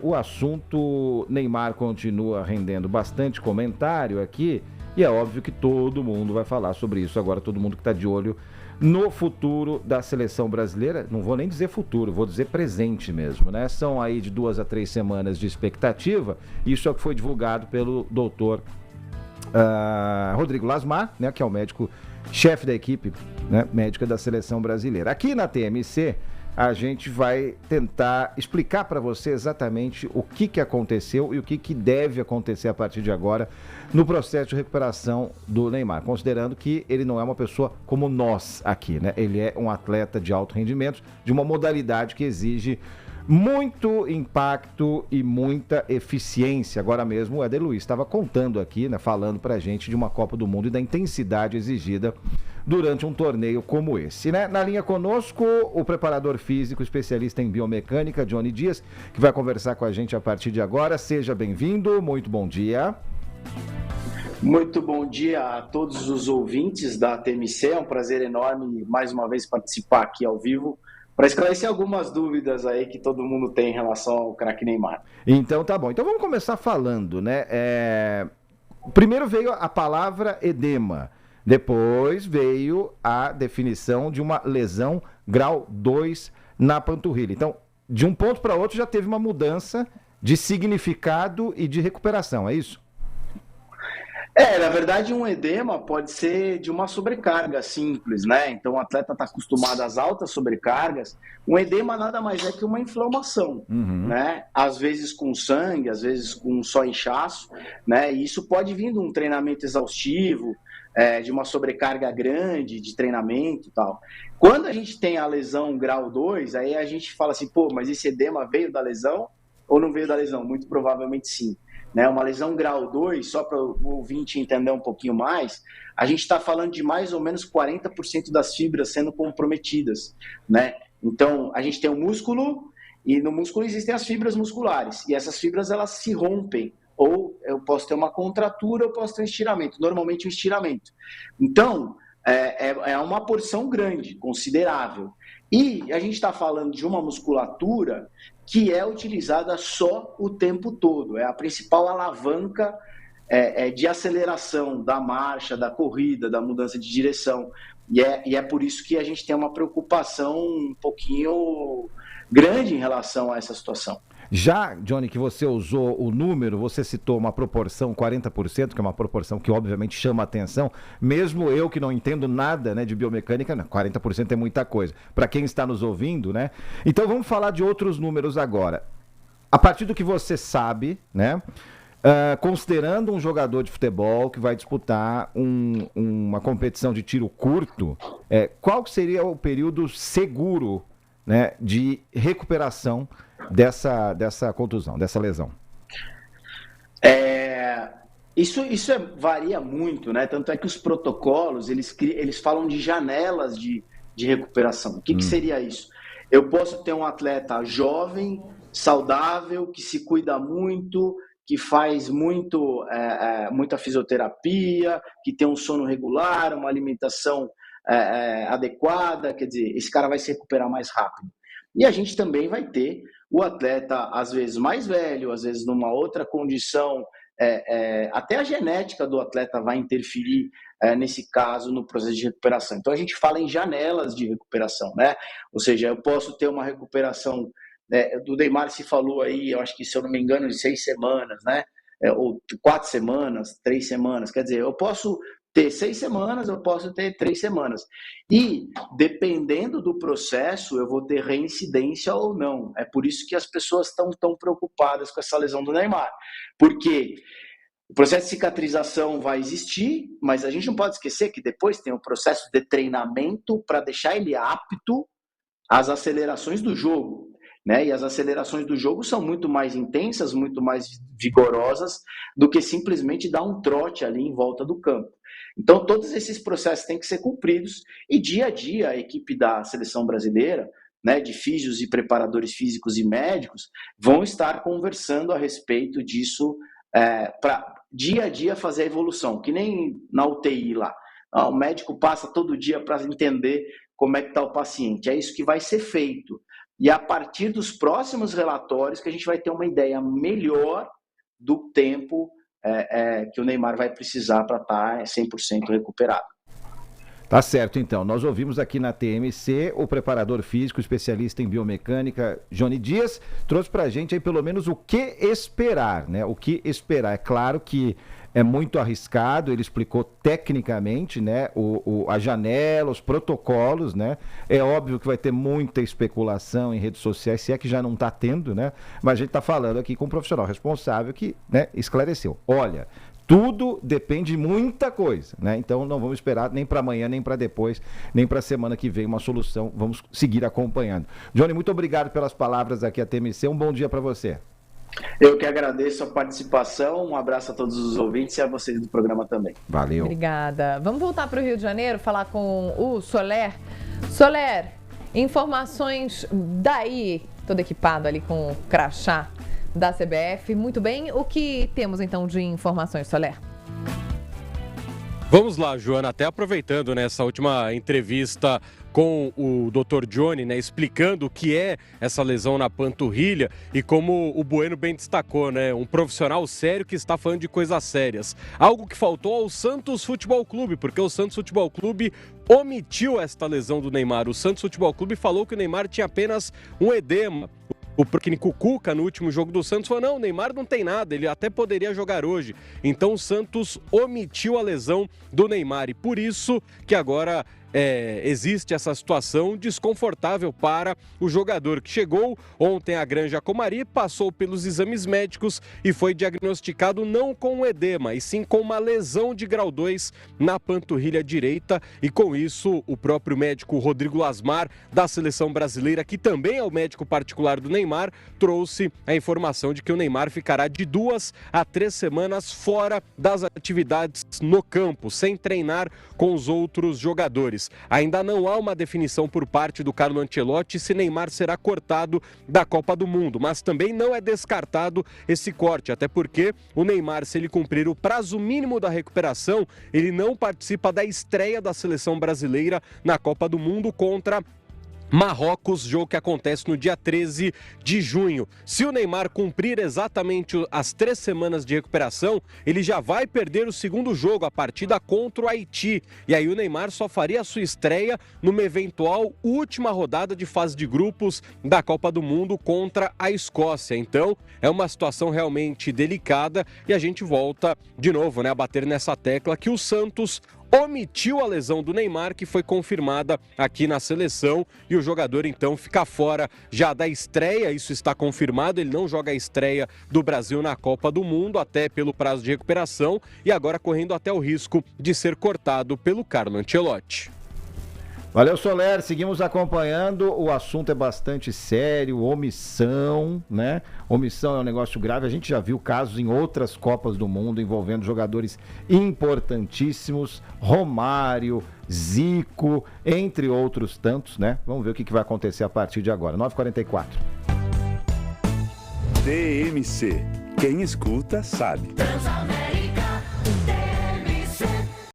O assunto Neymar continua rendendo bastante comentário aqui e é óbvio que todo mundo vai falar sobre isso agora, todo mundo que está de olho no futuro da seleção brasileira. Não vou nem dizer futuro, vou dizer presente mesmo, né? São aí de 2 a 3 semanas de expectativa. Isso é o que foi divulgado pelo doutor Rodrigo Lasmar, né, que é o médico-chefe da equipe, né, médica da seleção brasileira. Aqui na TMC, a gente vai tentar explicar para você exatamente o que aconteceu e o que deve acontecer a partir de agora no processo de recuperação do Neymar, considerando que ele não é uma pessoa como nós aqui, né? Ele é um atleta de alto rendimento, de uma modalidade que exige muito impacto e muita eficiência. Agora mesmo o Éder Luiz estava contando aqui, né, falando pra gente de uma Copa do Mundo e da intensidade exigida durante um torneio como esse, né? Na linha conosco, o preparador físico, especialista em biomecânica, Johnny Dias, que vai conversar com a gente a partir de agora. Seja bem-vindo, muito bom dia. Muito bom dia a todos os ouvintes da TMC, é um prazer enorme mais uma vez participar aqui ao vivo para esclarecer algumas dúvidas aí que todo mundo tem em relação ao craque Neymar. Então tá bom, então vamos começar falando, né? Primeiro veio a palavra edema, depois veio a definição de uma lesão grau 2 na panturrilha. Então, de um ponto para outro já teve uma mudança de significado e de recuperação, é isso? Na verdade, um edema pode ser de uma sobrecarga simples, né? Então, o atleta está acostumado às altas sobrecargas. Um edema nada mais é que uma inflamação, né? Às vezes com sangue, às vezes com só inchaço, né? E isso pode vir de um treinamento exaustivo, de uma sobrecarga grande de treinamento e tal. Quando a gente tem a lesão grau 2, aí a gente fala assim, pô, mas esse edema veio da lesão ou não veio da lesão? Muito provavelmente sim. Né, uma lesão grau 2, só para o ouvinte entender um pouquinho mais, a gente está falando de mais ou menos 40% das fibras sendo comprometidas, né? Então, a gente tem o músculo, e no músculo existem as fibras musculares, e essas fibras elas se rompem, ou eu posso ter uma contratura, ou posso ter um estiramento, normalmente um estiramento. Então, é uma porção grande, considerável. E a gente está falando de uma musculatura que é utilizada só o tempo todo. É a principal alavanca de aceleração da marcha, da corrida, da mudança de direção. E é por isso que a gente tem uma preocupação um pouquinho grande em relação a essa situação. Já, Johnny, que você usou o número, você citou uma proporção 40%, que é uma proporção que obviamente chama a atenção, mesmo eu que não entendo nada, né, de biomecânica, 40% é muita coisa, para quem está nos ouvindo, né? Então vamos falar de outros números agora. A partir do que você sabe, né, considerando um jogador de futebol que vai disputar uma competição de tiro curto, qual seria o período seguro, né, de recuperação dessa contusão, dessa lesão? Isso varia muito, né? Tanto é que os protocolos, eles falam de janelas de recuperação. O que seria isso? Eu posso ter um atleta jovem, saudável, que se cuida muito, que faz muita fisioterapia, que tem um sono regular, uma alimentação adequada, quer dizer, esse cara vai se recuperar mais rápido. E a gente também vai ter o atleta, às vezes, mais velho, às vezes numa outra condição, até a genética do atleta vai interferir, nesse caso, no processo de recuperação. Então, a gente fala em janelas de recuperação, né? Ou seja, eu posso ter uma recuperação, do Neymar se falou aí, eu acho que, se eu não me engano, de 6 semanas, né? Ou 4 semanas, 3 semanas, quer dizer, eu posso ter 6 semanas, eu posso ter 3 semanas. E, dependendo do processo, eu vou ter reincidência ou não. É por isso que as pessoas estão tão preocupadas com essa lesão do Neymar. Porque o processo de cicatrização vai existir, mas a gente não pode esquecer que depois tem o processo de treinamento para deixar ele apto às acelerações do jogo. Né? E as acelerações do jogo são muito mais intensas, muito mais vigorosas do que simplesmente dar um trote ali em volta do campo. Então, todos esses processos têm que ser cumpridos e dia a dia a equipe da seleção brasileira, né, de físios e preparadores físicos e médicos, vão estar conversando a respeito disso para dia a dia fazer a evolução, que nem na UTI lá. O médico passa todo dia para entender como é que está o paciente. É isso que vai ser feito. e a partir dos próximos relatórios que a gente vai ter uma ideia melhor do tempo que o Neymar vai precisar para estar 100% recuperado. Tá certo, então. Nós ouvimos aqui na TMC o preparador físico, especialista em biomecânica, Johnny Dias, trouxe pra gente aí pelo menos o que esperar, né? O que esperar. É claro que é muito arriscado, ele explicou tecnicamente, né? A janela, os protocolos, né? É óbvio que vai ter muita especulação em redes sociais, se é que já não tá tendo, né? Mas a gente tá falando aqui com um profissional responsável que, né, esclareceu. Olha, tudo depende de muita coisa, né? Então não vamos esperar nem para amanhã, nem para depois, nem para a semana que vem uma solução. Vamos seguir acompanhando. Johnny, muito obrigado pelas palavras aqui à TMC. Um bom dia para você. Eu que agradeço a participação. Um abraço a todos os ouvintes e a vocês do programa também. Valeu. Obrigada. Vamos voltar para o Rio de Janeiro, falar com o Soler. Soler, informações daí, todo equipado ali com o crachá da CBF. Muito bem, o que temos então de informações, Soler? Vamos lá, Joana, até aproveitando nessa última entrevista com o Dr. Johnny, né, explicando o que é essa lesão na panturrilha e como o Bueno bem destacou, né, um profissional sério que está falando de coisas sérias. Algo que faltou ao Santos Futebol Clube, porque o Santos Futebol Clube omitiu esta lesão do Neymar. O Santos Futebol Clube falou que o Neymar tinha apenas um edema. O técnico Cuca, no último jogo do Santos, falou: não, o Neymar não tem nada, ele até poderia jogar hoje. Então o Santos omitiu a lesão do Neymar e por isso que agora existe essa situação desconfortável para o jogador que chegou ontem à Granja Comari, passou pelos exames médicos e foi diagnosticado não com um edema, e sim com uma lesão de grau 2 na panturrilha direita. E com isso, o próprio médico Rodrigo Lasmar, da seleção brasileira, que também é o médico particular do Neymar, trouxe a informação de que o Neymar ficará de 2 a 3 semanas fora das atividades no campo, sem treinar com os outros jogadores. Ainda não há uma definição por parte do Carlo Ancelotti se Neymar será cortado da Copa do Mundo, mas também não é descartado esse corte, até porque o Neymar, se ele cumprir o prazo mínimo da recuperação, ele não participa da estreia da seleção brasileira na Copa do Mundo contra Marrocos, jogo que acontece no dia 13 de junho. Se o Neymar cumprir exatamente as 3 semanas de recuperação, ele já vai perder o segundo jogo, a partida contra o Haiti. E aí o Neymar só faria a sua estreia numa eventual última rodada de fase de grupos da Copa do Mundo contra a Escócia. Então, é uma situação realmente delicada e a gente volta de novo, né, a bater nessa tecla que o Santos omitiu a lesão do Neymar, que foi confirmada aqui na seleção, e o jogador então fica fora já da estreia. Isso está confirmado, ele não joga a estreia do Brasil na Copa do Mundo, até pelo prazo de recuperação, e agora correndo até o risco de ser cortado pelo Carlo Ancelotti. Valeu, Soler, seguimos acompanhando, o assunto é bastante sério, omissão, né? Omissão é um negócio grave, a gente já viu casos em outras Copas do Mundo envolvendo jogadores importantíssimos, Romário, Zico, entre outros tantos, né? Vamos ver o que vai acontecer a partir de agora, 9h44. TMC, quem escuta sabe.